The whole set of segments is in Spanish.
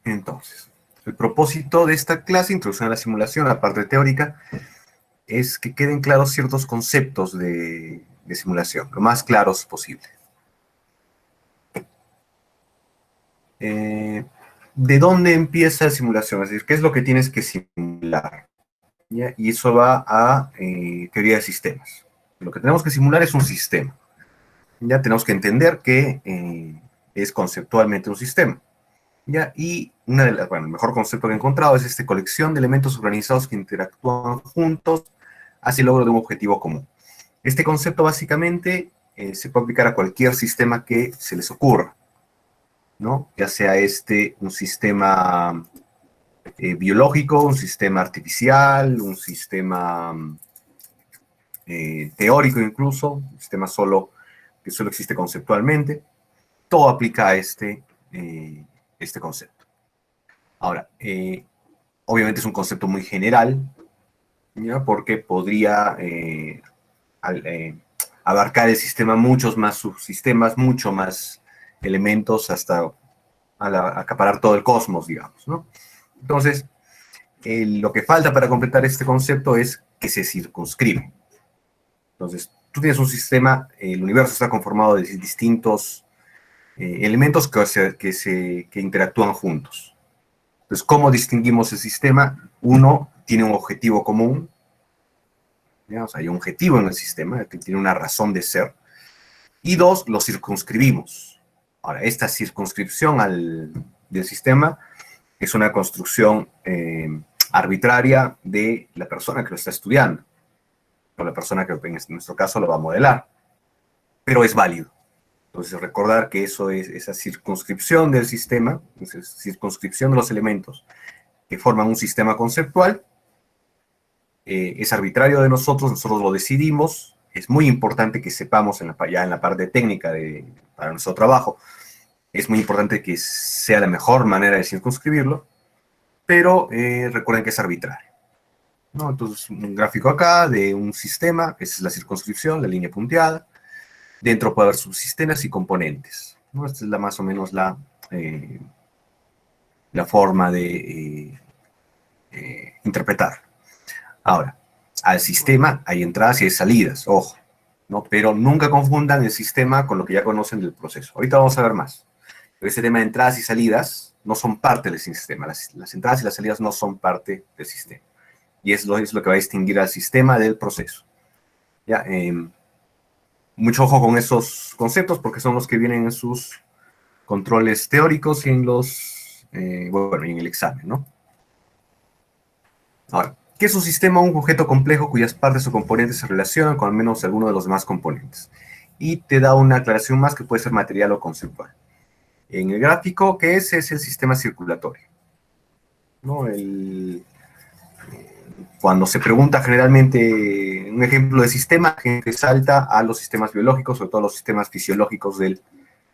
Entonces, el propósito de esta clase, introducción a la simulación, la parte teórica, es que queden claros ciertos conceptos de simulación, lo más claros posible. ¿De dónde empieza la simulación? Es decir, ¿qué es lo que tienes que simular? ¿Ya? Y eso va a teoría de sistemas. Lo que tenemos que simular es un sistema. Ya tenemos que entender que es conceptualmente un sistema. ¿Ya? Y el mejor concepto que he encontrado es esta colección de elementos organizados que interactúan juntos hacia el logro de un objetivo común. Este concepto básicamente se puede aplicar a cualquier sistema que se les ocurra, ¿no? Ya sea un sistema biológico, un sistema artificial, un sistema teórico incluso, un sistema que solo existe conceptualmente. Todo aplica a este concepto. Ahora, obviamente es un concepto muy general, ¿ya? Porque podría abarcar el sistema muchos más subsistemas, mucho más elementos hasta acaparar todo el cosmos, digamos, ¿no? Entonces, lo que falta para completar este concepto es que se circunscribe. Entonces, tú tienes un sistema, el universo está conformado de distintos elementos que interactúan juntos. Entonces, ¿cómo distinguimos el sistema? Uno tiene un objetivo común, ¿ya? O sea, hay un objetivo en el sistema, que tiene una razón de ser, y dos, lo circunscribimos. Ahora, esta circunscripción del sistema es una construcción arbitraria de la persona que lo está estudiando, o la persona que en nuestro caso lo va a modelar, pero es válido. Entonces, recordar que eso es esa circunscripción del sistema, esa circunscripción de los elementos que forman un sistema conceptual, es arbitrario de nosotros lo decidimos. Es muy importante que sepamos ya en la parte técnica para nuestro trabajo, es muy importante que sea la mejor manera de circunscribirlo, pero recuerden que es arbitrario, ¿no? Entonces, un gráfico acá de un sistema, esa es la circunscripción, la línea punteada. Dentro puede haber subsistemas y componentes, ¿no? Esta es más o menos la forma de interpretar. Ahora, al sistema hay entradas y hay salidas, ojo, ¿no? Pero nunca confundan el sistema con lo que ya conocen del proceso. Ahorita vamos a ver más. Pero ese tema de entradas y salidas no son parte del sistema. Las entradas y las salidas no son parte del sistema. Y es lo que va a distinguir al sistema del proceso. ¿Ya? Mucho ojo con esos conceptos porque son los que vienen en sus controles teóricos y en y en el examen, ¿no? Ahora, ¿qué es un sistema? Un objeto complejo cuyas partes o componentes se relacionan con al menos alguno de los demás componentes. Y te da una aclaración más que puede ser material o conceptual. En el gráfico, ¿qué es? Es el sistema circulatorio, ¿no? Cuando se pregunta generalmente un ejemplo de sistema, la gente salta a los sistemas biológicos, sobre todo los sistemas fisiológicos del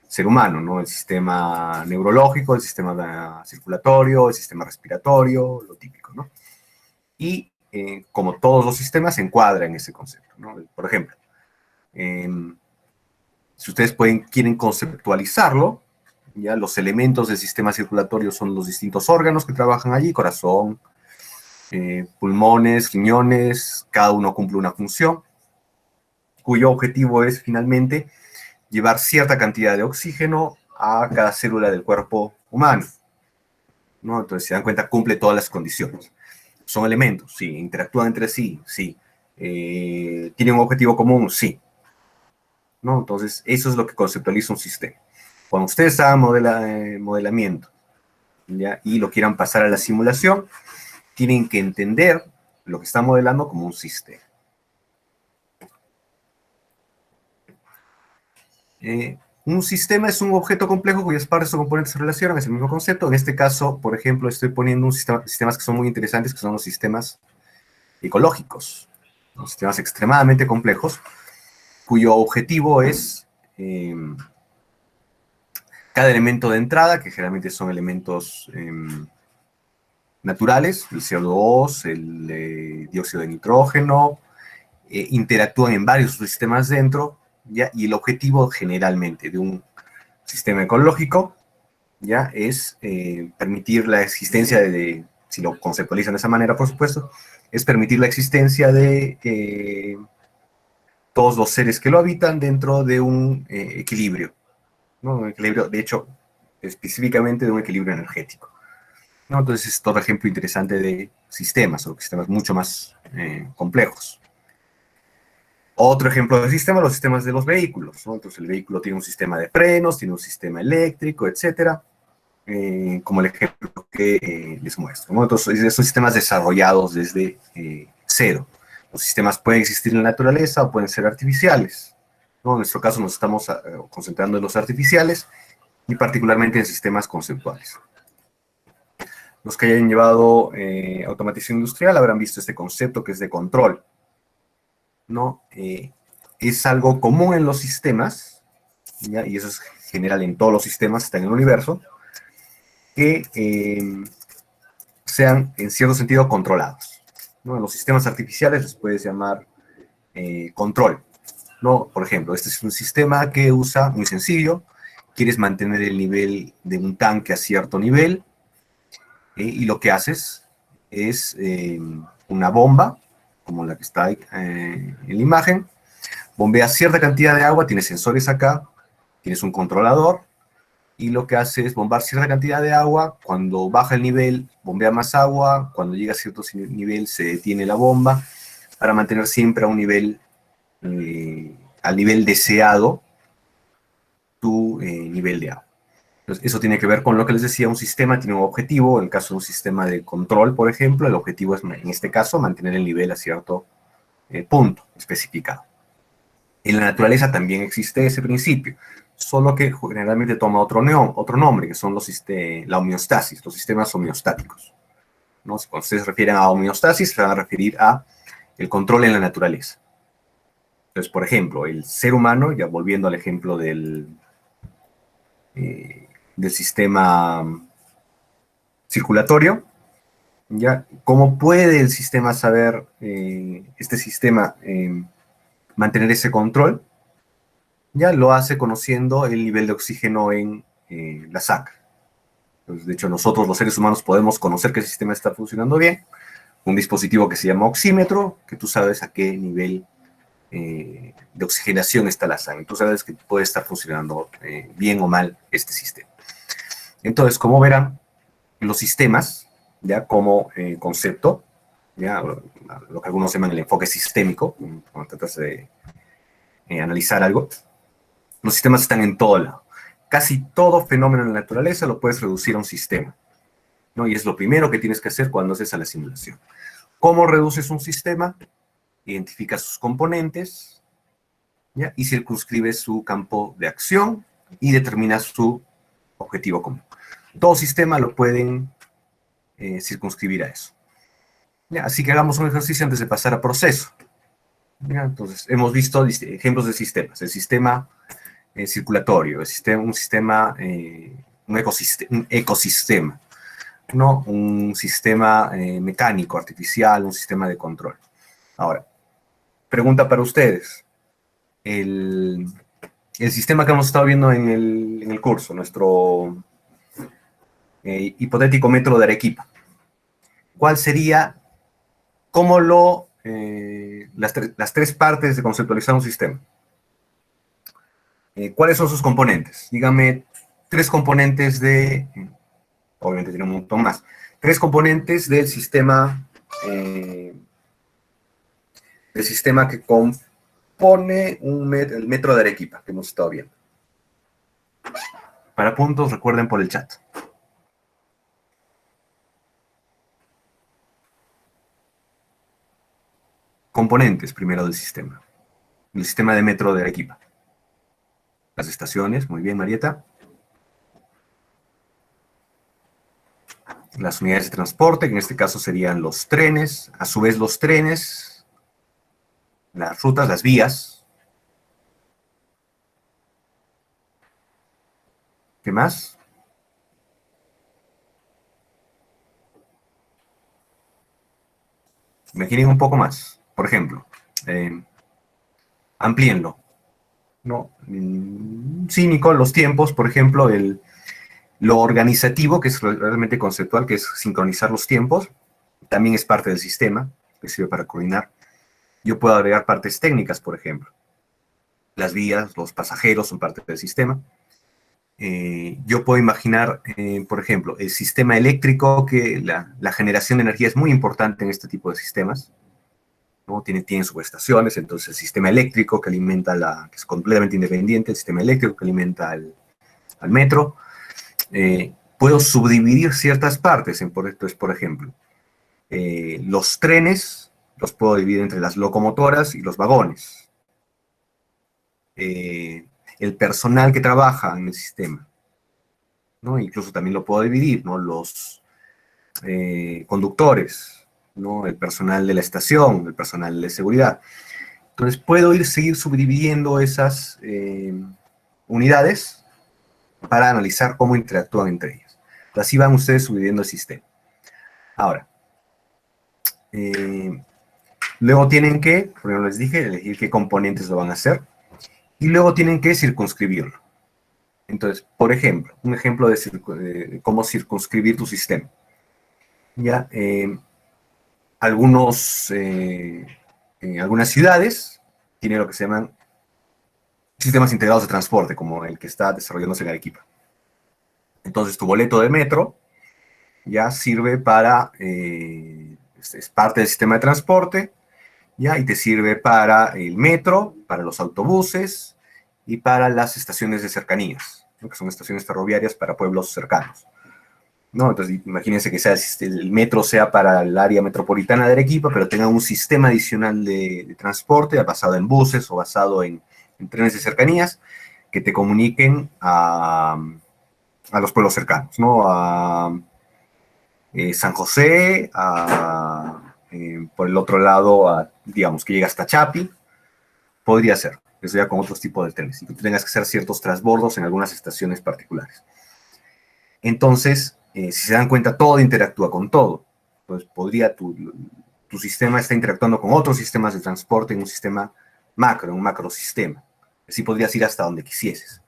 ser humano, ¿no? El sistema neurológico, el sistema circulatorio, el sistema respiratorio, lo típico, ¿no? Y como todos los sistemas, se encuadra en ese concepto, ¿no? Por ejemplo, si ustedes quieren conceptualizarlo, ya los elementos del sistema circulatorio son los distintos órganos que trabajan allí, corazón, pulmones, riñones, cada uno cumple una función, cuyo objetivo es finalmente llevar cierta cantidad de oxígeno a cada célula del cuerpo humano, ¿no? Entonces, se dan cuenta, cumple todas las condiciones. Son elementos, sí. Interactúan entre sí, sí. ¿Tienen un objetivo común? Sí. ¿No? Entonces, eso es lo que conceptualiza un sistema. Cuando ustedes hagan modelamiento, ¿ya? Y lo quieran pasar a la simulación, tienen que entender lo que están modelando como un sistema. Un sistema es un objeto complejo cuyas partes o componentes se relacionan, es el mismo concepto. En este caso, por ejemplo, estoy poniendo sistemas que son muy interesantes, que son los sistemas ecológicos, los sistemas extremadamente complejos, cuyo objetivo es cada elemento de entrada, que generalmente son elementos naturales, el CO2, el dióxido de nitrógeno, interactúan en varios sistemas dentro, ¿ya? Y el objetivo generalmente de un sistema ecológico ya es permitir la existencia si lo conceptualizan de esa manera, por supuesto, es permitir la existencia de todos los seres que lo habitan dentro de un equilibrio, ¿no? Un equilibrio, de hecho, específicamente de un equilibrio energético, ¿no? Entonces es todo ejemplo interesante de sistemas, o sistemas mucho más complejos. Otro ejemplo de sistema, los sistemas de los vehículos, ¿no? Entonces el vehículo tiene un sistema de frenos, tiene un sistema eléctrico, etcétera, como el ejemplo que les muestro, ¿no? Entonces son sistemas desarrollados desde cero. Los sistemas pueden existir en la naturaleza o pueden ser artificiales, ¿no? En nuestro caso nos estamos concentrando en los artificiales y particularmente en sistemas conceptuales. Los que hayan llevado automatización industrial habrán visto este concepto que es de control, ¿no? Es algo común en los sistemas, ¿ya? Y eso es general en todos los sistemas, está en el universo, que sean en cierto sentido controlados, ¿no? En los sistemas artificiales les puedes llamar control, ¿no? Por ejemplo, este es un sistema que usa, muy sencillo, quieres mantener el nivel de un tanque a cierto nivel, y lo que haces es una bomba, como la que está ahí, en la imagen, bombeas cierta cantidad de agua, tienes sensores acá, tienes un controlador, y lo que hace es bombear cierta cantidad de agua, cuando baja el nivel, bombea más agua, cuando llega a cierto nivel se detiene la bomba, para mantener siempre a un nivel, al nivel deseado, tu nivel de agua. Entonces, eso tiene que ver con lo que les decía, un sistema tiene un objetivo, en el caso de un sistema de control, por ejemplo, el objetivo es, en este caso, mantener el nivel a cierto punto especificado. En la naturaleza también existe ese principio, solo que generalmente toma otro nombre, que son la homeostasis, los sistemas homeostáticos, ¿no? Cuando ustedes se refieren a homeostasis, se van a referir a el control en la naturaleza. Entonces, por ejemplo, el ser humano, ya volviendo al ejemplo del sistema circulatorio, ¿ya? ¿Cómo puede el sistema saber, este sistema, mantener ese control? Ya lo hace conociendo el nivel de oxígeno en la sangre. Entonces, de hecho, nosotros los seres humanos podemos conocer que el sistema está funcionando bien. Un dispositivo que se llama oxímetro, que tú sabes a qué nivel de oxigenación está la sangre. Tú sabes que puede estar funcionando bien o mal este sistema. Entonces, como verán, los sistemas, ya como concepto, ya lo que algunos llaman el enfoque sistémico, cuando tratas de analizar algo, los sistemas están en todo lado. Casi todo fenómeno en la naturaleza lo puedes reducir a un sistema, ¿no? Y es lo primero que tienes que hacer cuando haces a la simulación. ¿Cómo reduces un sistema? Identificas sus componentes, ¿ya? Y circunscribes su campo de acción y determinas su objetivo común. Todo sistema lo pueden circunscribir a eso. ¿Ya? Así que hagamos un ejercicio antes de pasar a proceso. ¿Ya? Entonces, hemos visto ejemplos de sistemas. El sistema circulatorio, un ecosistema, ¿no? Un sistema mecánico, artificial, un sistema de control. Ahora, pregunta para ustedes. El sistema que hemos estado viendo en el curso, nuestro hipotético metro de Arequipa, ¿cuál sería, las tres partes de conceptualizar un sistema? ¿Cuáles son sus componentes? Dígame tres componentes obviamente tiene un montón más, tres componentes del sistema que compone el metro de Arequipa, que hemos estado viendo. Para puntos, recuerden por el chat. Componentes, primero, del sistema. El sistema de metro de Arequipa. Las estaciones, muy bien, Marieta. Las unidades de transporte, que en este caso serían los trenes. A su vez, los trenes, las rutas, las vías. ¿Qué más? Imaginen un poco más. Por ejemplo, amplíenlo, ¿no? Sí, Nicole, los tiempos, por ejemplo, Lo organizativo, que es realmente conceptual, que es sincronizar los tiempos, también es parte del sistema, que sirve para coordinar. Yo puedo agregar partes técnicas, por ejemplo. Las vías, los pasajeros son parte del sistema. Yo puedo imaginar, por ejemplo, el sistema eléctrico, que la generación de energía es muy importante en este tipo de sistemas, ¿no? Tienen subestaciones, entonces el sistema eléctrico que alimenta que es completamente independiente, el sistema eléctrico que alimenta al metro. Puedo subdividir ciertas partes, entonces, por ejemplo, los trenes los puedo dividir entre las locomotoras y los vagones. El personal que trabaja en el sistema, ¿no? Incluso también lo puedo dividir, ¿no? Los conductores, ¿no? El personal de la estación, el personal de seguridad. Entonces puedo seguir subdividiendo esas unidades para analizar cómo interactúan entre ellas. Así van ustedes subdividiendo el sistema. Ahora, luego tienen que, como les dije, elegir qué componentes lo van a hacer. Y luego tienen que circunscribirlo. Entonces, por ejemplo, un ejemplo de cómo circunscribir tu sistema. Ya, en algunas ciudades tienen lo que se llaman sistemas integrados de transporte, como el que está desarrollándose en Arequipa. Entonces, tu boleto de metro ya sirve para, es parte del sistema de transporte, ya, y te sirve para el metro, para los autobuses y para las estaciones de cercanías, ¿no? Que son estaciones ferroviarias para pueblos cercanos, ¿no? Entonces, imagínense que el metro sea para el área metropolitana de Arequipa, pero tenga un sistema adicional de transporte basado en buses o basado en trenes de cercanías que te comuniquen a los pueblos cercanos, ¿no? A San José, por el otro lado, digamos, que llega hasta Chapi, podría ser, eso ya con otros tipos de trenes, y que tú tengas que hacer ciertos transbordos en algunas estaciones particulares. Entonces, si se dan cuenta, todo interactúa con todo. Entonces, tu sistema está interactuando con otros sistemas de transporte en un sistema macro, en un macrosistema. Así podrías ir hasta donde quisieses.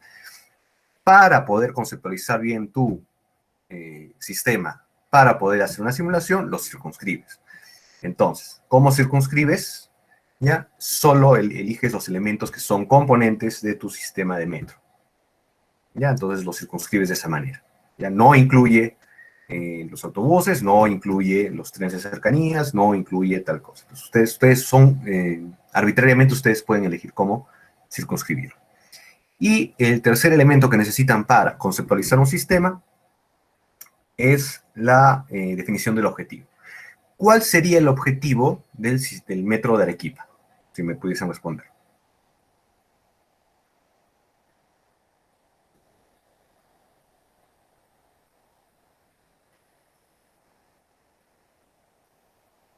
Para poder conceptualizar bien tu sistema, para poder hacer una simulación, lo circunscribes. Entonces, ¿cómo circunscribes? Ya, solo eliges los elementos que son componentes de tu sistema de metro. Ya, entonces lo circunscribes de esa manera. Ya, no incluye los autobuses, no incluye los trenes de cercanías, no incluye tal cosa. Entonces, ustedes son, arbitrariamente ustedes pueden elegir cómo circunscribirlo. Y el tercer elemento que necesitan para conceptualizar un sistema es la definición del objetivo. ¿Cuál sería el objetivo del metro de Arequipa? Si me pudiesen responder.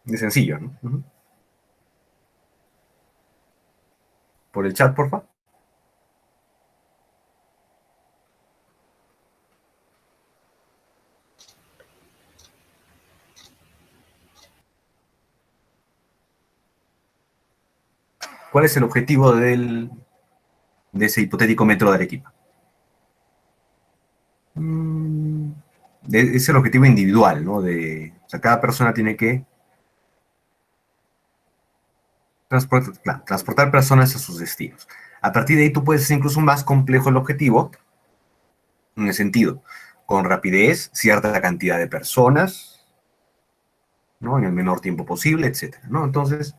Es sencillo, ¿no? Por el chat, por favor. ¿Cuál es el objetivo de ese hipotético metro de Arequipa? Es el objetivo individual, ¿no? O sea, cada persona tiene que transportar personas a sus destinos. A partir de ahí tú puedes hacer incluso más complejo el objetivo, en el sentido, con rapidez, cierta cantidad de personas, ¿no? En el menor tiempo posible, etcétera, ¿no? Entonces,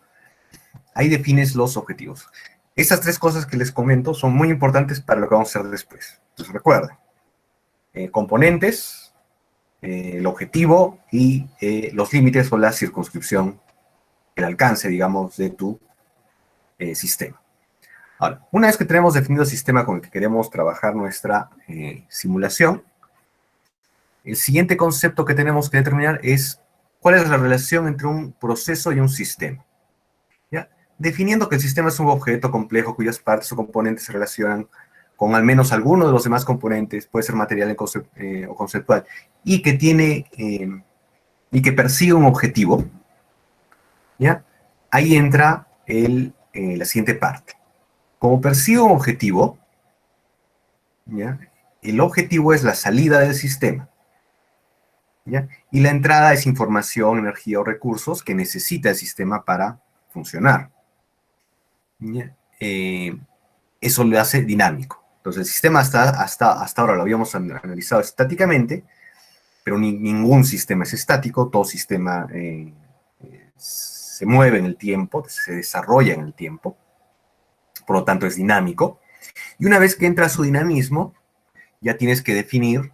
ahí defines los objetivos. Estas tres cosas que les comento son muy importantes para lo que vamos a hacer después. Entonces, recuerden, componentes, el objetivo y los límites o la circunscripción, el alcance, digamos, de tu sistema. Ahora, una vez que tenemos definido el sistema con el que queremos trabajar nuestra simulación, el siguiente concepto que tenemos que determinar es cuál es la relación entre un proceso y un sistema. ¿Ya? Definiendo que el sistema es un objeto complejo cuyas partes o componentes se relacionan con al menos alguno de los demás componentes, puede ser material o conceptual, y que y que persigue un objetivo, ¿ya? Ahí entra la siguiente parte. Como persigue un objetivo, ¿ya? el objetivo es la salida del sistema, ¿ya? Y la entrada es información, energía o recursos que necesita el sistema para funcionar, ¿ya? Eso lo hace dinámico. Entonces, el sistema hasta ahora lo habíamos analizado estáticamente, pero ningún sistema es estático, todo sistema se mueve en el tiempo, se desarrolla en el tiempo, por lo tanto es dinámico. Y una vez que entra a su dinamismo, ya tienes que definir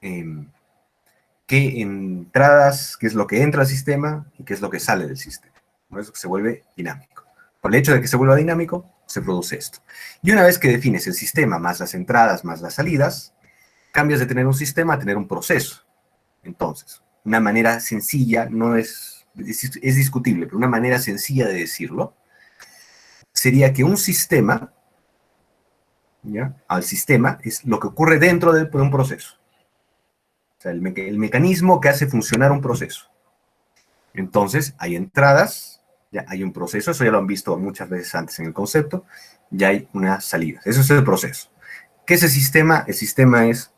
qué entradas, qué es lo que entra al sistema y qué es lo que sale del sistema. Por eso que se vuelve dinámico. Por el hecho de que se vuelva dinámico, se produce esto. Y una vez que defines el sistema más las entradas más las salidas, cambias de tener un sistema a tener un proceso. Entonces, una manera sencilla, no es discutible, pero una manera sencilla de decirlo, sería que un sistema, ¿ya? Al sistema es lo que ocurre dentro de un proceso. O sea, el mecanismo que hace funcionar un proceso. Entonces, hay entradas, ya hay un proceso, eso ya lo han visto muchas veces antes en el concepto, ya hay unas salidas. Eso es el proceso. ¿Qué es el sistema? El sistema es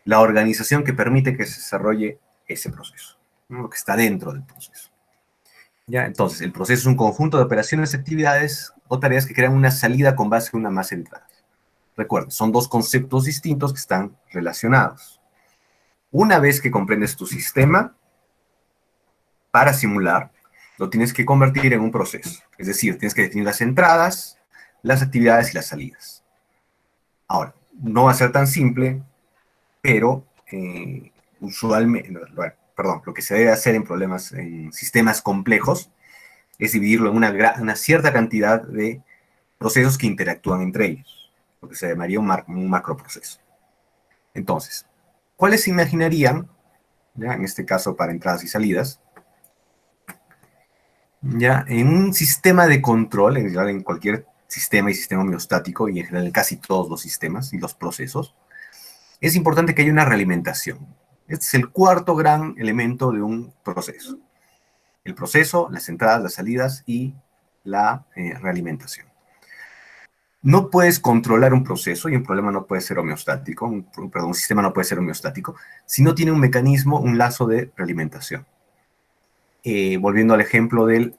la organización que permite que se desarrolle ese proceso, ¿no? Lo que está dentro del proceso. ¿Ya? Entonces, el proceso es un conjunto de operaciones, actividades o tareas que crean una salida con base en una más entrada. Recuerda, son dos conceptos distintos que están relacionados. Una vez que comprendes tu sistema, para simular, lo tienes que convertir en un proceso. Es decir, tienes que definir las entradas, las actividades y las salidas. Ahora, no va a ser tan simple, pero usualmente, bueno, perdón, lo que se debe hacer en sistemas complejos, es dividirlo en una cierta cantidad de procesos que interactúan entre ellos, lo que se llamaría un macroproceso. Entonces, ¿cuáles se imaginarían, ya, en este caso para entradas y salidas, ya, en un sistema de control, en general en cualquier sistema y sistema homeostático, y en general en casi todos los sistemas y los procesos, es importante que haya una realimentación. Este es el cuarto gran elemento de un proceso. El proceso, las entradas, las salidas y la realimentación. No puedes controlar un proceso y un problema no puede ser homeostático, un sistema no puede ser homeostático, si no tiene un mecanismo, un lazo de realimentación. Volviendo al ejemplo del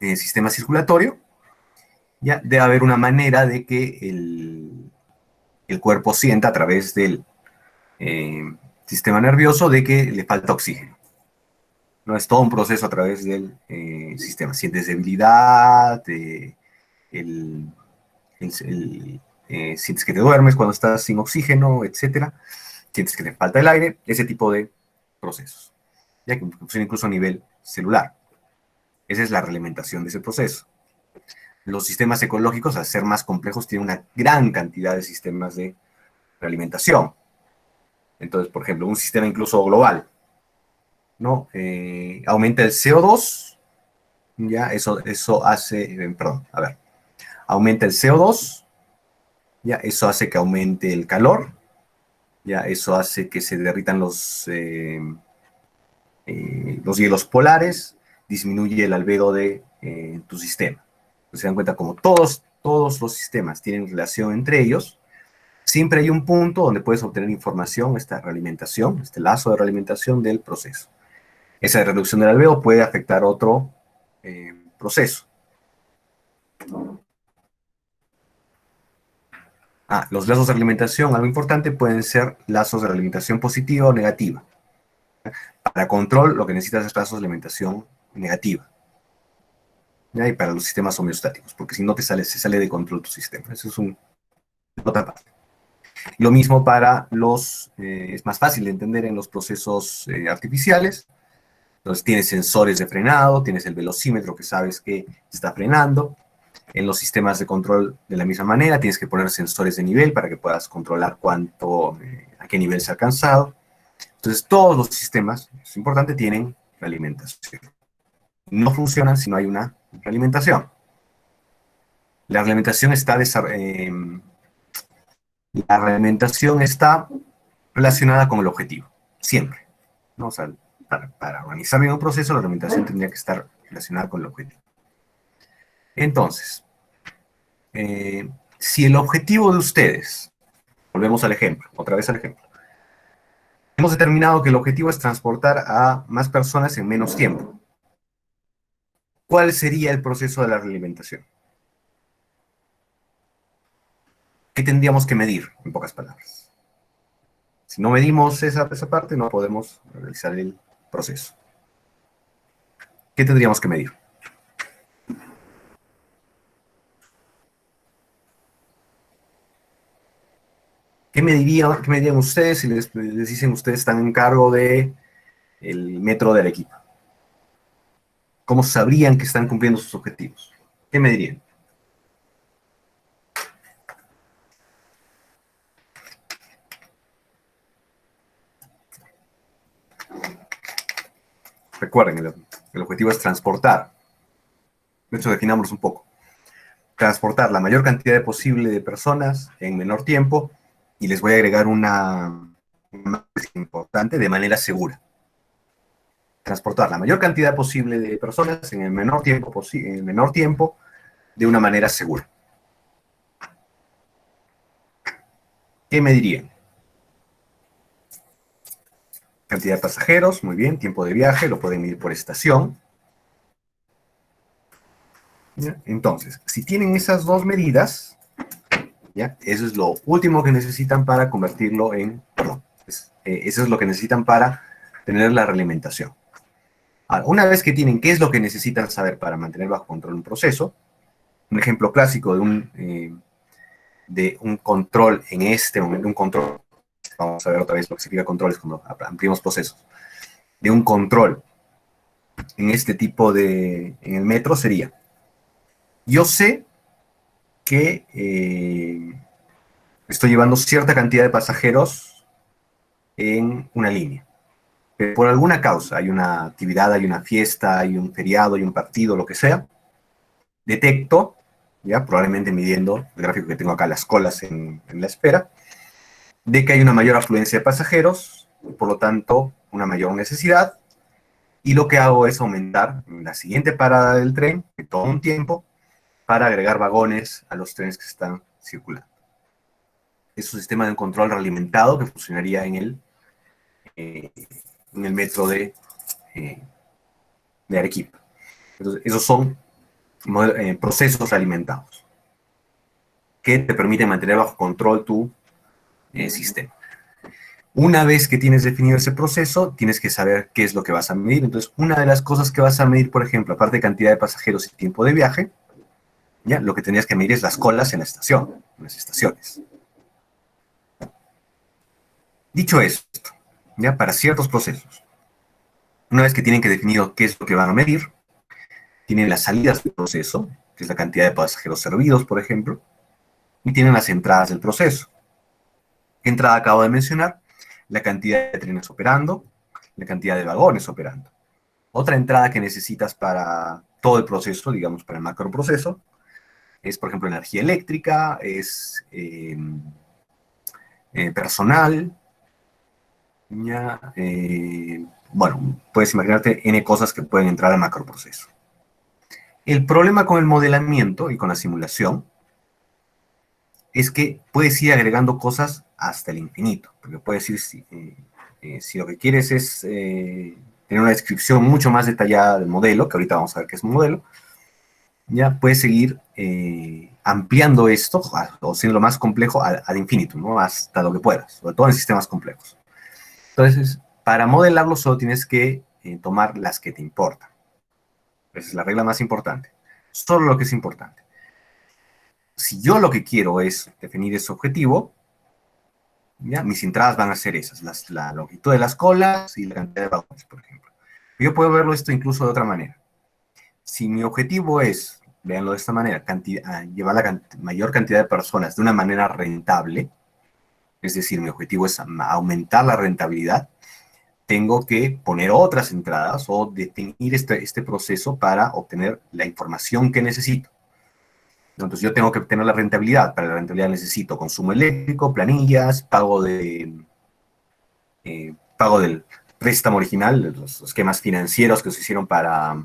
sistema circulatorio, ya debe haber una manera de que el cuerpo sienta a través del sistema nervioso de que le falta oxígeno. No es todo un proceso a través del sistema. Sientes debilidad, sientes que te duermes cuando estás sin oxígeno, etcétera. Sientes que te falta el aire, ese tipo de procesos. Ya que funciona incluso a nivel celular. Esa es la realimentación de ese proceso. Los sistemas ecológicos, al ser más complejos, tienen una gran cantidad de sistemas de realimentación. Entonces, por ejemplo, un sistema incluso global, ¿no? Aumenta el CO2, ya, eso hace, perdón, a ver, aumenta el CO2, ya, eso hace que aumente el calor, ya, eso hace que se derritan los hielos polares, disminuye el albedo de tu sistema. Entonces se dan cuenta como todos los sistemas tienen relación entre ellos, siempre hay un punto donde puedes obtener información, esta realimentación, este lazo de realimentación del proceso. Esa reducción del albedo puede afectar otro proceso. Los lazos de alimentación, algo importante, pueden ser lazos de alimentación positiva o negativa. Para control, lo que necesitas es lazos de alimentación negativa. ¿Ya? Y para los sistemas homeostáticos, porque si no se sale de control tu sistema. Eso es otra parte. Lo mismo para es más fácil de entender en los procesos artificiales. Entonces tienes sensores de frenado, tienes el velocímetro que sabes que está frenando. En los sistemas de control de la misma manera, tienes que poner sensores de nivel para que puedas controlar a qué nivel se ha alcanzado. Entonces todos los sistemas, es importante, tienen realimentación. No funcionan si no hay una realimentación. La realimentación está relacionada con el objetivo, siempre, ¿no? O sea, para organizar bien un proceso, la realimentación tendría que estar relacionada con el objetivo. Entonces, si el objetivo de ustedes Volvemos al ejemplo, otra vez al ejemplo. Hemos determinado que el objetivo es transportar a más personas en menos tiempo. ¿Cuál sería el proceso de la realimentación? ¿Qué tendríamos que medir, en pocas palabras? Si no medimos esa parte, no podemos realizar el proceso. ¿Qué tendríamos que medir? ¿Qué medirían ustedes si les dicen ustedes están en cargo de el metro de Arequipa? ¿Cómo sabrían que están cumpliendo sus objetivos? ¿Qué medirían? Recuerden, el objetivo es transportar. De hecho, definámoslo un poco. Transportar la mayor cantidad posible de personas en menor tiempo, y les voy a agregar una más importante, de manera segura. Transportar la mayor cantidad posible de personas en el menor tiempo de una manera segura. ¿Qué medirían? Cantidad de pasajeros, muy bien, tiempo de viaje, lo pueden medir por estación. ¿Ya? Entonces, si tienen esas dos medidas, ¿ya? Eso es lo último que necesitan para convertirlo en, perdón, eso es lo que necesitan para tener la realimentación. Ahora, una vez que tienen qué es lo que necesitan saber para mantener bajo control un proceso, un ejemplo clásico de un control en este momento, un control, vamos a ver otra vez lo que significa controles cuando ampliamos procesos, de un control en este tipo en el metro sería, yo sé que estoy llevando cierta cantidad de pasajeros en una línea. Pero por alguna causa, hay una actividad, hay una fiesta, hay un feriado, hay un partido, lo que sea, detecto, ya probablemente midiendo el gráfico que tengo acá, las colas en la espera, de que hay una mayor afluencia de pasajeros, por lo tanto, una mayor necesidad, y lo que hago es aumentar la siguiente parada del tren, que toma un tiempo, para agregar vagones a los trenes que están circulando. Es un sistema de control realimentado que funcionaría en el metro de Arequipa. Entonces, esos son procesos alimentados que te permiten mantener bajo control tu sistema. Una vez que tienes definido ese proceso, tienes que saber qué es lo que vas a medir. Entonces, una de las cosas que vas a medir, por ejemplo, aparte de cantidad de pasajeros y tiempo de viaje, ¿ya? Lo que tendrías que medir es las colas en la estación, en las estaciones. Dicho esto, ¿ya? Para ciertos procesos, una vez que tienen que definir qué es lo que van a medir, tienen las salidas del proceso, que es la cantidad de pasajeros servidos, por ejemplo, y tienen las entradas del proceso. ¿Qué entrada acabo de mencionar? La cantidad de trenes operando, la cantidad de vagones operando. Otra entrada que necesitas para todo el proceso, digamos, para el macroproceso, es, por ejemplo, energía eléctrica, es personal, ya, bueno, puedes imaginarte N cosas que pueden entrar al macroproceso. El problema con el modelamiento y con la simulación es que puedes ir agregando cosas hasta el infinito, porque puedes ir, si lo que quieres es tener una descripción mucho más detallada del modelo, que ahorita vamos a ver qué es un modelo, ya puedes seguir ampliando esto, o siendo lo más complejo, ad infinito, ¿no? Hasta lo que puedas, sobre todo en sistemas complejos. Entonces, para modelarlo solo tienes que tomar las que te importan. Esa es la regla más importante. Solo lo que es importante. Si yo lo que quiero es definir ese objetivo, ¿ya? Mis entradas van a ser esas, la longitud de las colas y la cantidad de vagones, por ejemplo. Yo puedo verlo esto incluso de otra manera. Si mi objetivo es, véanlo de esta manera, llevar la mayor cantidad de personas de una manera rentable, es decir, mi objetivo es aumentar la rentabilidad, tengo que poner otras entradas o definir este proceso para obtener la información que necesito. Entonces yo tengo que obtener la rentabilidad. Para la rentabilidad necesito consumo eléctrico, planillas, pago del préstamo original, los esquemas financieros que se hicieron para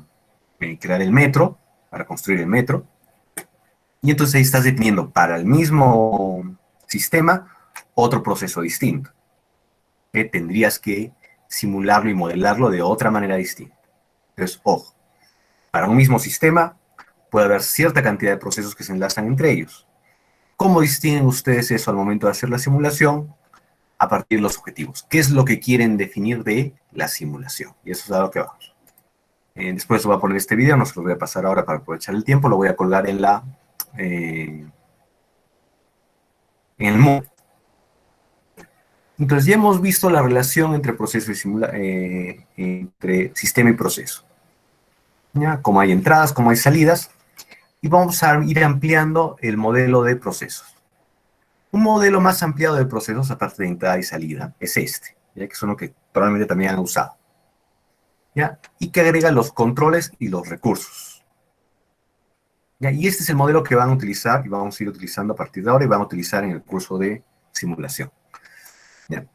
crear el metro, para construir el metro. Y entonces ahí estás definiendo para el mismo sistema otro proceso distinto, que tendrías que simularlo y modelarlo de otra manera distinta. Entonces, ojo, para un mismo sistema puede haber cierta cantidad de procesos que se enlazan entre ellos. ¿Cómo distinguen ustedes eso al momento de hacer la simulación? A partir de los objetivos. ¿Qué es lo que quieren definir de la simulación? Y eso es a lo que vamos. Después voy a poner este video, no se lo voy a pasar ahora para aprovechar el tiempo, lo voy a colgar en el Moodle. Entonces ya hemos visto la relación entre proceso y entre sistema y proceso. ¿Ya? Cómo hay entradas, cómo hay salidas, y vamos a ir ampliando el modelo de procesos. Un modelo más ampliado de procesos, aparte de entrada y salida, es este, ¿ya? Que es uno que probablemente también han usado, ¿ya? Y que agrega los controles y los recursos. ¿Ya? Y este es el modelo que van a utilizar y vamos a ir utilizando a partir de ahora y van a utilizar en el curso de simulación. ¿Ya?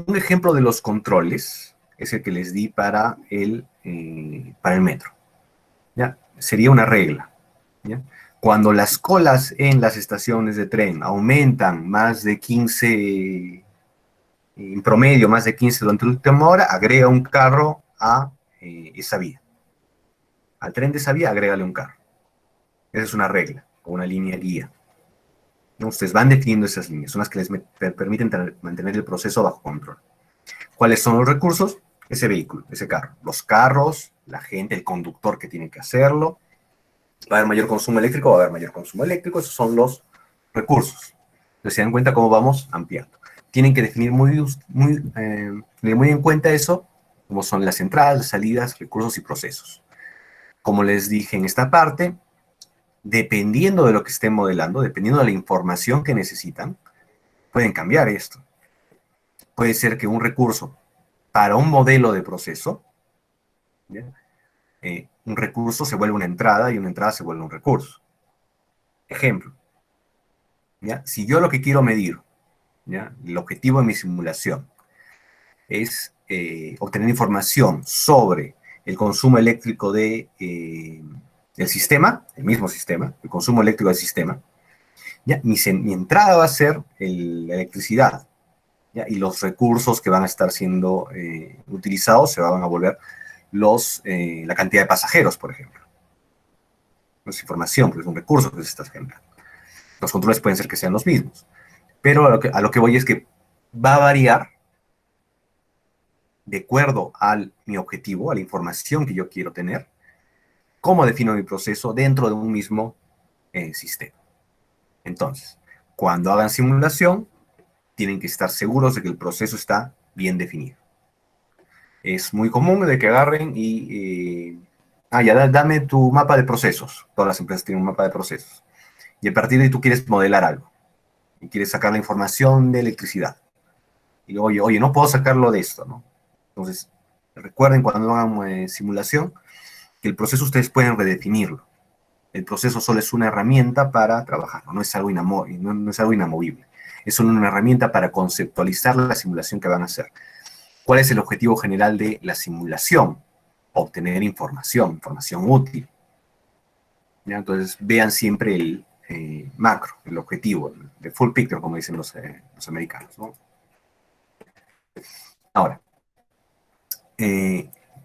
Un ejemplo de los controles es el que les di para el metro. ¿Ya? Sería una regla. ¿Ya? Cuando las colas en las estaciones de tren aumentan más de 15, en promedio más de 15 durante la última hora, agrega un carro a esa vía. Al tren de esa vía, agrégale un carro. Esa es una regla, o una línea guía. ¿No? Ustedes van definiendo esas líneas, son las que les permiten mantener el proceso bajo control. ¿Cuáles son los recursos? Ese vehículo, ese carro. Los carros, la gente, el conductor que tiene que hacerlo. ¿Va a haber mayor consumo eléctrico? Va a haber mayor consumo eléctrico. Esos son los recursos. Entonces se dan cuenta cómo vamos ampliando. Tienen que definir muy en cuenta eso, como son las entradas, las salidas, recursos y procesos. Como les dije en esta parte, dependiendo de lo que estén modelando, dependiendo de la información que necesitan, pueden cambiar esto. Puede ser que un recurso para un modelo de proceso, ¿ya? Un recurso se vuelve una entrada y una entrada se vuelve un recurso. Ejemplo, ¿ya? Si yo lo que quiero medir, ¿ya? El objetivo de mi simulación es obtener información sobre el consumo eléctrico del sistema, el mismo sistema, el consumo eléctrico del sistema, ¿ya? Mi entrada va a ser la electricidad, ¿ya? Y los recursos que van a estar siendo utilizados se van a volver la cantidad de pasajeros, por ejemplo. No es información, pero es un recurso que se está generando. Los controles pueden ser que sean los mismos, pero a lo que voy es que va a variar de acuerdo a mi objetivo, a la información que yo quiero tener, cómo defino mi proceso dentro de un mismo sistema. Entonces, cuando hagan simulación, tienen que estar seguros de que el proceso está bien definido. Es muy común de que agarren y... ya, dame tu mapa de procesos. Todas las empresas tienen un mapa de procesos. Y a partir de ahí tú quieres modelar algo. Y quieres sacar la información de electricidad. Y oye, no puedo sacarlo de esto, ¿no? Entonces, recuerden cuando hagan simulación, que el proceso ustedes pueden redefinirlo. El proceso solo es una herramienta para trabajarlo, no es algo no es algo inamovible. Es solo una herramienta para conceptualizar la simulación que van a hacer. ¿Cuál es el objetivo general de la simulación? Obtener información útil. ¿Ya? Entonces, vean siempre el macro, el objetivo, el full picture, como dicen los americanos, ¿no? Ahora,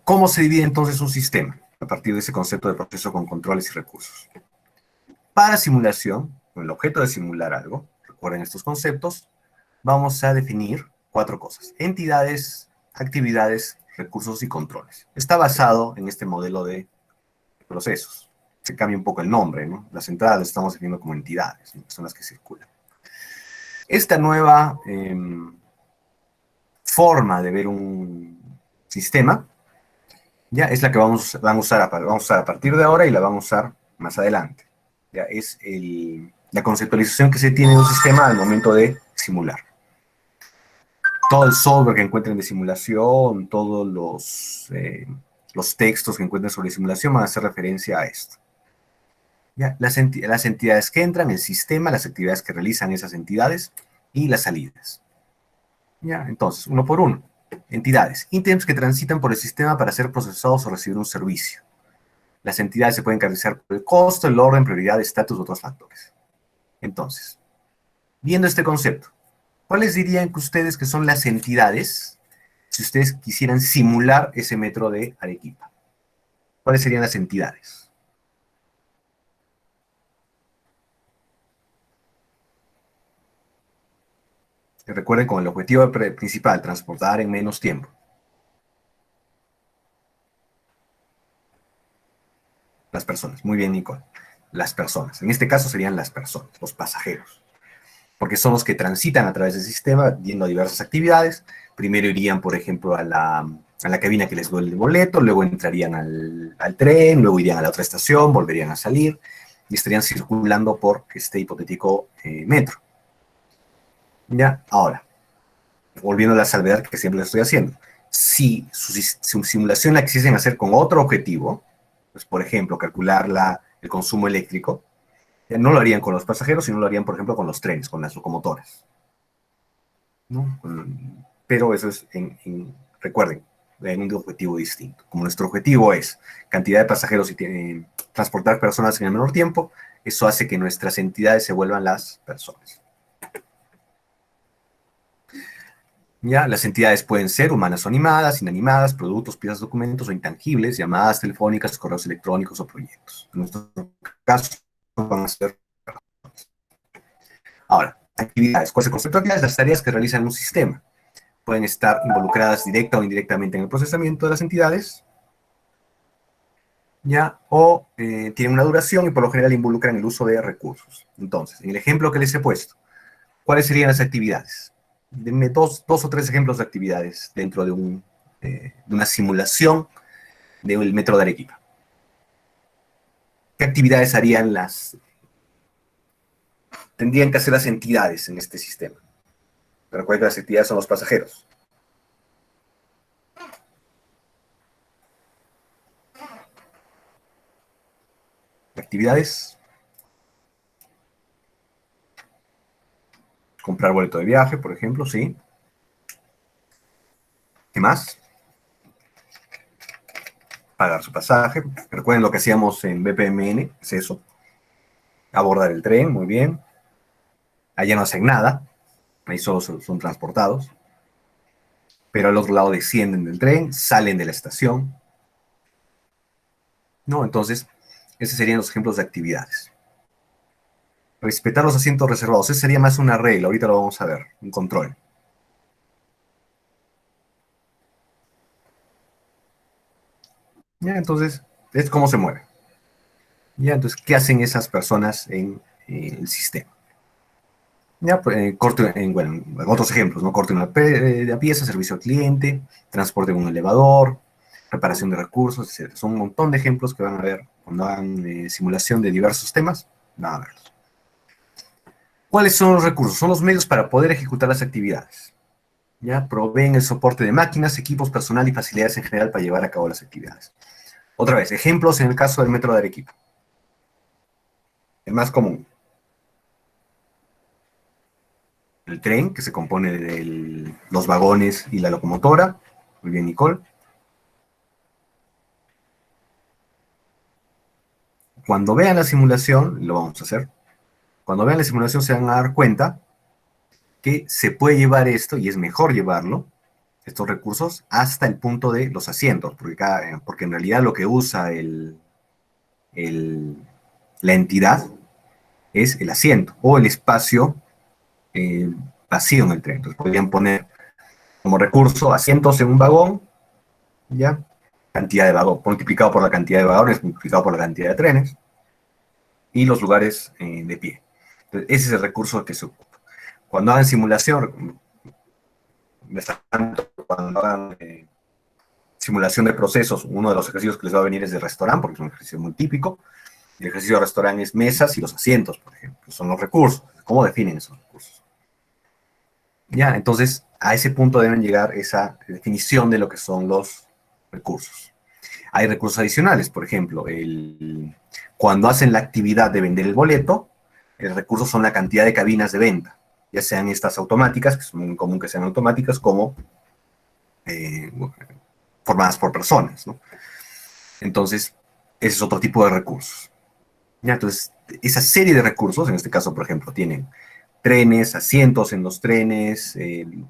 ¿cómo se divide entonces un sistema? A partir de ese concepto de proceso con controles y recursos. Para simulación, con el objeto de simular algo, recuerden estos conceptos, vamos a definir 4 cosas: entidades, actividades, recursos y controles. Está basado en este modelo de procesos. Se cambia un poco el nombre, ¿no? Las entradas las estamos definiendo como entidades, ¿no? Son las que circulan. Esta nueva forma de ver un sistema, ya es la que vamos a usar a partir de ahora y la vamos a usar más adelante. Ya es la conceptualización que se tiene de un sistema al momento de simular. Todo el software que encuentren de simulación, todos los textos que encuentren sobre simulación van a hacer referencia a esto. ¿Ya? Las entidades que entran, el sistema, las actividades que realizan esas entidades y las salidas. ¿Ya? Entonces, uno por uno. Entidades, ítems que transitan por el sistema para ser procesados o recibir un servicio. Las entidades se pueden caracterizar por el costo, el orden, prioridad, estatus u otros factores. Entonces, viendo este concepto, ¿Cuáles dirían que ustedes que son las entidades si ustedes quisieran simular ese metro de Arequipa? ¿Cuáles serían las entidades? Recuerden con el objetivo principal, transportar en menos tiempo. Las personas. Muy bien, Nicole. Las personas. En este caso serían las personas, los pasajeros. Porque son los que transitan a través del sistema, yendo a diversas actividades. Primero irían, por ejemplo, a la cabina que les duele el boleto, luego entrarían al tren, luego irían a la otra estación, volverían a salir y estarían circulando por este hipotético metro. Ya, ahora, volviendo a la salvedad que siempre le estoy haciendo. Si su simulación la quisiesen hacer con otro objetivo, pues por ejemplo, calcular el consumo eléctrico, no lo harían con los pasajeros, sino lo harían, por ejemplo, con los trenes, con las locomotoras, ¿no? Pero eso es, recuerden, en un objetivo distinto. Como nuestro objetivo es cantidad de pasajeros y transportar personas en el menor tiempo, eso hace que nuestras entidades se vuelvan las personas. ¿Ya? Las entidades pueden ser humanas o animadas, inanimadas, productos, piezas, documentos o intangibles, llamadas telefónicas, correos electrónicos o proyectos. En nuestro caso, van a ser. Ahora, actividades. ¿Cuál es el concepto de actividades? Las tareas que realizan un sistema. Pueden estar involucradas directa o indirectamente en el procesamiento de las entidades, ¿ya? O tienen una duración y por lo general involucran el uso de recursos. Entonces, en el ejemplo que les he puesto, ¿cuáles serían las actividades? Denme dos o tres ejemplos de actividades dentro de una simulación del metro de Arequipa. ¿Qué actividades tendrían que hacer las entidades en este sistema? Recuerden que las actividades son los pasajeros. Actividades. Comprar boleto de viaje, por ejemplo, sí. ¿Qué más? Pagar su pasaje. Recuerden lo que hacíamos en BPMN, es eso. Abordar el tren, muy bien. Allá no hacen nada, ahí solo son transportados. Pero al otro lado descienden del tren, salen de la estación. ¿No? Entonces, esos serían los ejemplos de actividades. Respetar los asientos reservados, esa sería más una regla, ahorita lo vamos a ver, un control. ¿Ya? Entonces, es cómo se mueve. ¿Ya? Entonces, ¿qué hacen esas personas en el sistema? Ya, pues, bueno, otros ejemplos, ¿no? Corte una pieza, servicio al cliente, transporte en un elevador, reparación de recursos, etc. Son un montón de ejemplos que van a ver cuando hagan simulación de diversos temas, van a verlos. ¿Cuáles son los recursos? Son los medios para poder ejecutar las actividades. ¿Ya? Proveen el soporte de máquinas, equipos, personal y facilidades en general para llevar a cabo las actividades. Otra vez, ejemplos en el caso del metro de Arequipa. El más común. El tren, que se compone de los vagones y la locomotora. Muy bien, Nicole. Cuando vean la simulación, lo vamos a hacer. Cuando vean la simulación se van a dar cuenta que se puede llevar esto, y es mejor llevarlo, estos recursos, hasta el punto de los asientos, porque en realidad lo que usa la entidad es el asiento o el espacio vacío en el tren. Entonces podrían poner como recurso asientos en un vagón, ¿ya? Cantidad de vagón, multiplicado por la cantidad de vagones, multiplicado por la cantidad de trenes, y los lugares de pie. Entonces, ese es el recurso que se ocupa. Cuando hagan simulación, cuando hagan simulación de procesos, uno de los ejercicios que les va a venir es de restaurante, porque es un ejercicio muy típico. El ejercicio de restaurante es mesas y los asientos, por ejemplo, son los recursos. ¿Cómo definen esos recursos? Ya, entonces, a ese punto deben llegar esa definición de lo que son los recursos. Hay recursos adicionales, por ejemplo, cuando hacen la actividad de vender el boleto, el recurso son la cantidad de cabinas de venta, ya sean estas automáticas, que es muy común que sean automáticas, como formadas por personas, ¿no? Entonces, ese es otro tipo de recursos. ¿Ya? Entonces, esa serie de recursos, en este caso, por ejemplo, tienen trenes, asientos en los trenes,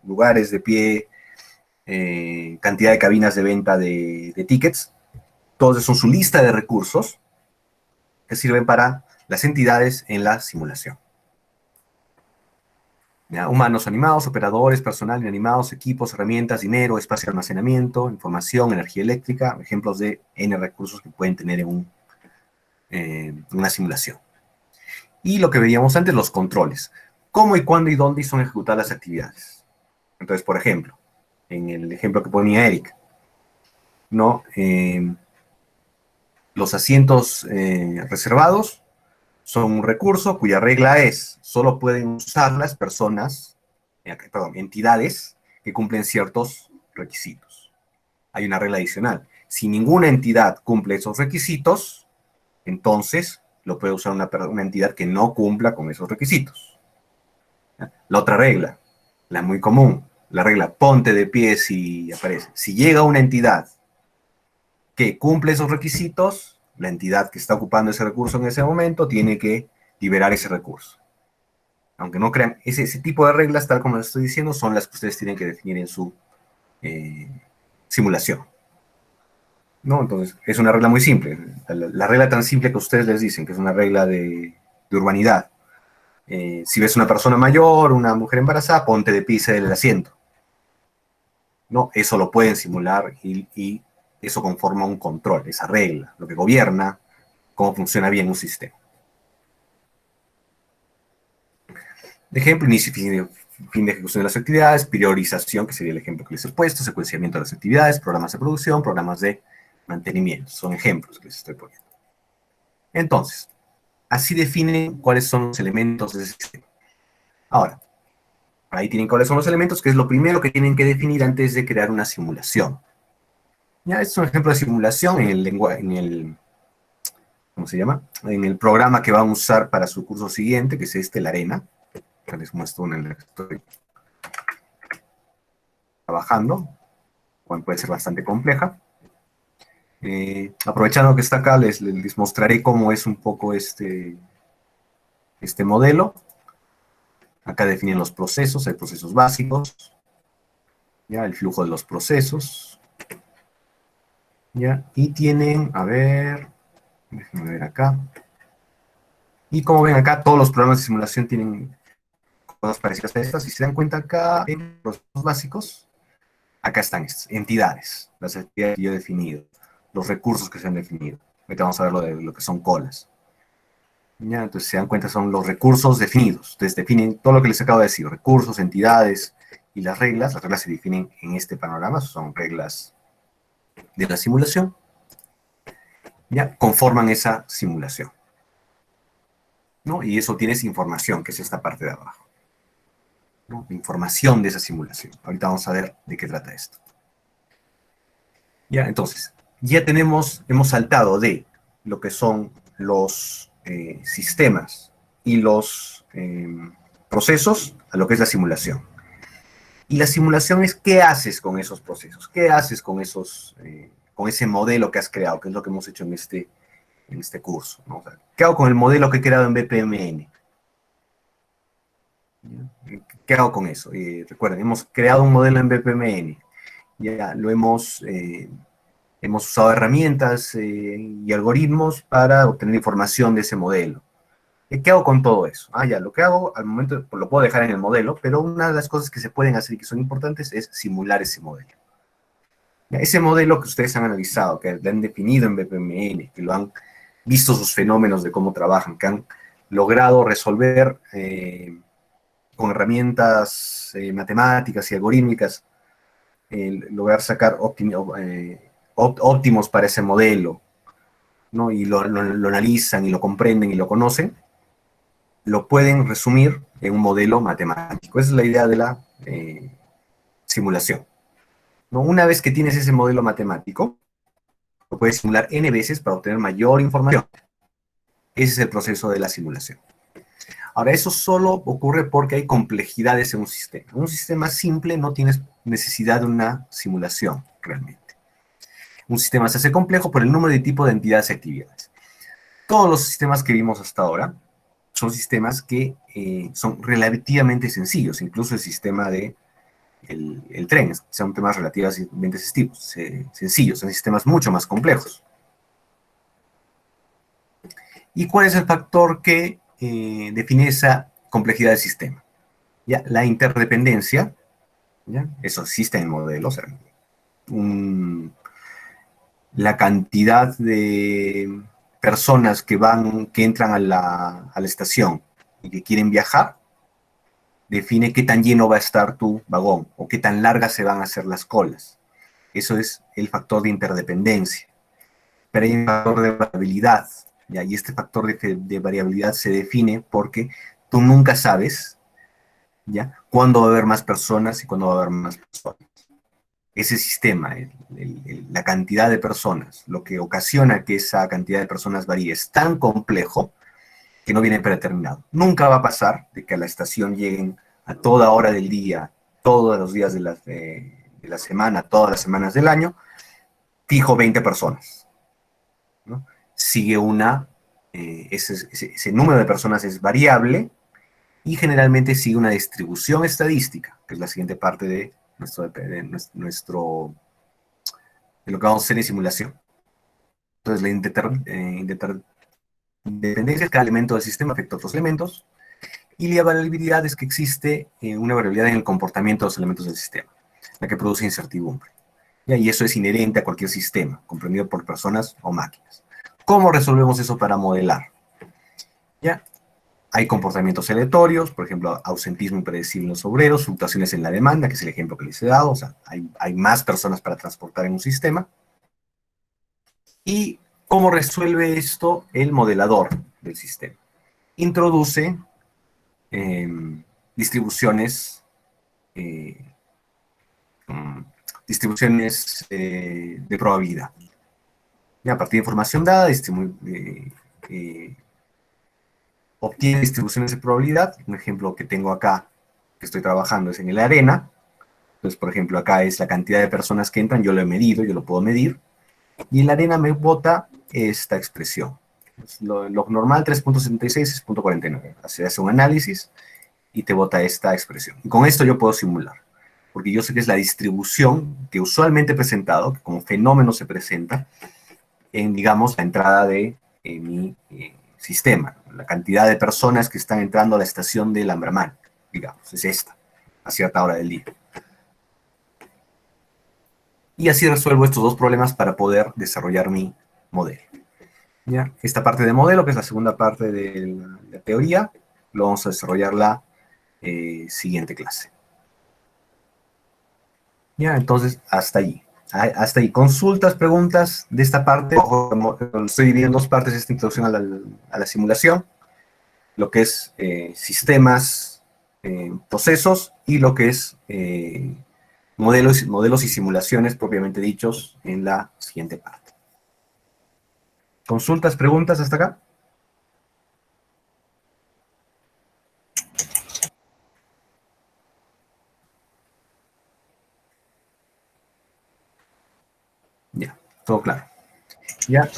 lugares de pie, cantidad de cabinas de venta de tickets. Todos son su lista de recursos que sirven para las entidades en la simulación. ¿Ya? Humanos animados, operadores, personal inanimados, equipos, herramientas, dinero, espacio de almacenamiento, información, energía eléctrica, ejemplos de N recursos que pueden tener en una simulación. Y lo que veíamos antes, los controles. ¿Cómo y cuándo y dónde son ejecutadas las actividades? Entonces, por ejemplo, en el ejemplo que ponía Eric, ¿no? Los asientos reservados son un recurso cuya regla es, solo pueden usar las personas, entidades que cumplen ciertos requisitos. Hay una regla adicional. Si ninguna entidad cumple esos requisitos, entonces lo puede usar una entidad que no cumpla con esos requisitos. La otra regla, la muy común, la regla ponte de pie si aparece. Si llega una entidad que cumple esos requisitos, la entidad que está ocupando ese recurso en ese momento tiene que liberar ese recurso. Aunque no crean, ese tipo de reglas, tal como les estoy diciendo, son las que ustedes tienen que definir en su simulación. ¿No? Entonces, es una regla muy simple. La regla tan simple que ustedes les dicen, que es una regla de urbanidad. Si ves una persona mayor, una mujer embarazada, ponte de pie y cede el asiento. ¿No? Eso lo pueden simular y eso conforma un control, esa regla, lo que gobierna cómo funciona bien un sistema. De ejemplo, inicio y fin de ejecución de las actividades, priorización, que sería el ejemplo que les he puesto, secuenciamiento de las actividades, programas de producción, programas de mantenimiento. Son ejemplos que les estoy poniendo. Entonces, así definen cuáles son los elementos de ese sistema. Ahora, ahí tienen cuáles son los elementos, que es lo primero que tienen que definir antes de crear una simulación. Ya, este es un ejemplo de simulación en el lenguaje, ¿cómo se llama? En el programa que van a usar para su curso siguiente, que es la Arena. Les muestro una en la que estoy trabajando, puede ser bastante compleja. Aprovechando que está acá, les mostraré cómo es un poco este modelo. Acá definen los procesos, hay procesos básicos, ya, el flujo de los procesos, ya, y tienen, a ver, déjenme ver acá, y como ven acá, todos los programas de simulación tienen cosas parecidas a estas. Si se dan cuenta acá, en los básicos, acá están estas entidades, las entidades que yo he definido, los recursos que se han definido. Ahorita vamos a ver lo que son colas. Ya, entonces se dan cuenta, son los recursos definidos. Entonces definen todo lo que les acabo de decir, recursos, entidades y las reglas. Las reglas se definen en este panorama, son reglas de la simulación. Ya, conforman esa simulación, ¿no? Y eso tienes información, que es esta parte de abajo, ¿no? Información de esa simulación. Ahorita vamos a ver de qué trata esto. Ya, entonces, ya hemos saltado de lo que son los sistemas y los procesos a lo que es la simulación. Y la simulación es qué haces con esos procesos, qué haces con con ese modelo que has creado, que es lo que hemos hecho en este curso, ¿no? O sea, ¿qué hago con el modelo que he creado en BPMN? ¿Qué hago con eso? Recuerden, hemos creado un modelo en BPMN, ya lo hemos usado herramientas y algoritmos para obtener información de ese modelo. ¿Qué hago con todo eso? Ya, lo que hago al momento, pues, lo puedo dejar en el modelo, pero una de las cosas que se pueden hacer y que son importantes es simular ese modelo. Ya, ese modelo que ustedes han analizado, que lo han definido en BPMN, que lo han visto sus fenómenos de cómo trabajan, que han logrado resolver con herramientas matemáticas y algorítmicas, lograr sacar óptimos para ese modelo, ¿no? Y lo analizan y lo comprenden y lo conocen, lo pueden resumir en un modelo matemático. Esa es la idea de la simulación, ¿no? Una vez que tienes ese modelo matemático, lo puedes simular n veces para obtener mayor información. Ese es el proceso de la simulación. Ahora, eso solo ocurre porque hay complejidades en un sistema. En un sistema simple no tienes necesidad de una simulación, realmente. Un sistema se hace complejo por el número y tipo de entidades y actividades. Todos los sistemas que vimos hasta ahora son sistemas que son relativamente sencillos, incluso el sistema de el tren, son temas relativamente sencillos, son sistemas mucho más complejos. ¿Y cuál es el factor que define esa complejidad del sistema? ¿Ya? La interdependencia, ¿ya? Eso existe en modelos, la cantidad de personas que entran a la estación y que quieren viajar, define qué tan lleno va a estar tu vagón o qué tan largas se van a hacer las colas. Eso es el factor de interdependencia. Pero hay un factor de variabilidad, ¿ya? Y este factor de variabilidad se define porque tú nunca sabes, ¿ya?, cuándo va a haber más personas y cuándo va a haber más personas. Ese sistema, la cantidad de personas, lo que ocasiona que esa cantidad de personas varíe, es tan complejo que no viene predeterminado. Nunca va a pasar de que a la estación lleguen a toda hora del día, todos los días de la semana, todas las semanas del año, fijo 20 personas, ¿no? Sigue ese número de personas es variable y generalmente sigue una distribución estadística, que es la siguiente parte de lo que vamos a hacer en simulación. Entonces, la independencia de cada elemento del sistema afecta a otros elementos, y la variabilidad es que existe una variabilidad en el comportamiento de los elementos del sistema, la que produce incertidumbre. ¿Ya? Y eso es inherente a cualquier sistema, comprendido por personas o máquinas. ¿Cómo resolvemos eso para modelar? ¿Ya? Hay comportamientos aleatorios, por ejemplo, ausentismo impredecible en los obreros, fluctuaciones en la demanda, que es el ejemplo que les he dado, o sea, hay más personas para transportar en un sistema. ¿Y cómo resuelve esto el modelador del sistema? Introduce distribuciones, eh, de probabilidad. Y a partir de información dada, obtiene distribuciones de probabilidad. Un ejemplo que tengo acá, que estoy trabajando, es en el ARENA. Entonces, por ejemplo, acá es la cantidad de personas que entran, yo lo he medido, yo lo puedo medir, y el ARENA me bota esta expresión. Lo normal 3.76 es 0.49. Se hace un análisis y te bota esta expresión. Y con esto yo puedo simular, porque yo sé que es la distribución que usualmente he presentado, que como fenómeno se presenta en, digamos, la entrada de mi sistema. La cantidad de personas que están entrando a la estación de Lambramán, digamos, es esta, a cierta hora del día. Y así resuelvo estos dos problemas para poder desarrollar mi modelo. ¿Ya? Esta parte de modelo, que es la segunda parte de la teoría, lo vamos a desarrollar la siguiente clase. Ya, entonces, hasta allí. Hasta ahí. Consultas, preguntas de esta parte. Ojo, estoy dividiendo en dos partes esta introducción a la simulación. Lo que es sistemas, procesos, y lo que es modelos y simulaciones propiamente dichos en la siguiente parte. ¿Consultas, preguntas hasta acá? Ya, todo claro. Ya,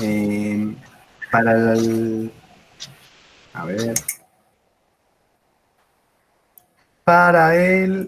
para el... A ver... Para el